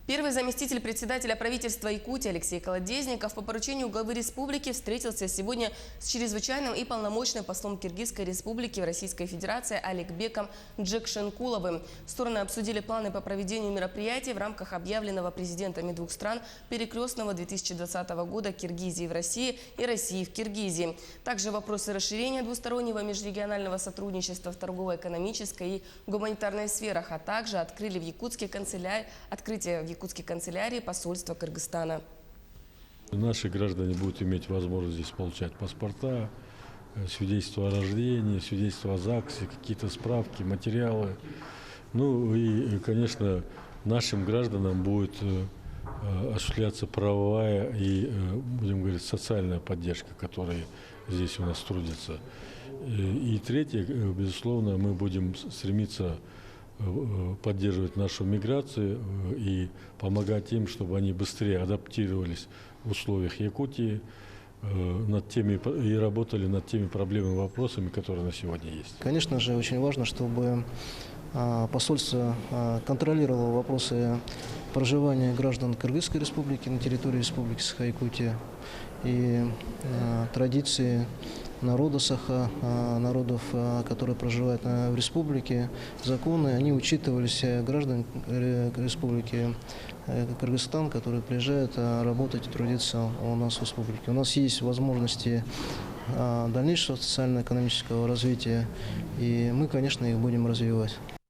Первый заместитель председателя правительства Якутии Алексей Колодезников по поручению главы республики встретился сегодня с чрезвычайным и полномочным послом Киргизской республики в Российской Федерации Аликбеком Джекшенкуловым. Стороны обсудили планы по проведению мероприятий в рамках объявленного президентами двух стран перекрестного 2020 года Киргизии в России и России в Киргизии. Также вопросы расширения двустороннего межрегионального сотрудничества в торгово-экономической и гуманитарной сферах, а также открытие в Якутской канцелярии посольства Кыргызстана. Наши граждане будут иметь возможность здесь получать паспорта, свидетельства о рождении, свидетельства о ЗАГСе, какие-то справки, материалы. Ну и, конечно, нашим гражданам будет осуществляться правовая и, будем говорить, социальная поддержка, которая здесь у нас трудится. И третье, безусловно, мы будем стремиться поддерживать нашу миграцию и помогать им, чтобы они быстрее адаптировались в условиях Якутии и работали над теми проблемами и вопросами, которые на сегодня есть. Конечно же, очень важно, чтобы посольство контролировало вопросы проживания граждан Кыргызской республики на территории Республики Саха-Якутия и традиции народа Саха, народов, которые проживают в республике, законы, они учитывались граждан республики Кыргызстан, которые приезжают работать и трудиться у нас в республике. У нас есть возможности дальнейшего социально-экономического развития, и мы, конечно, их будем развивать.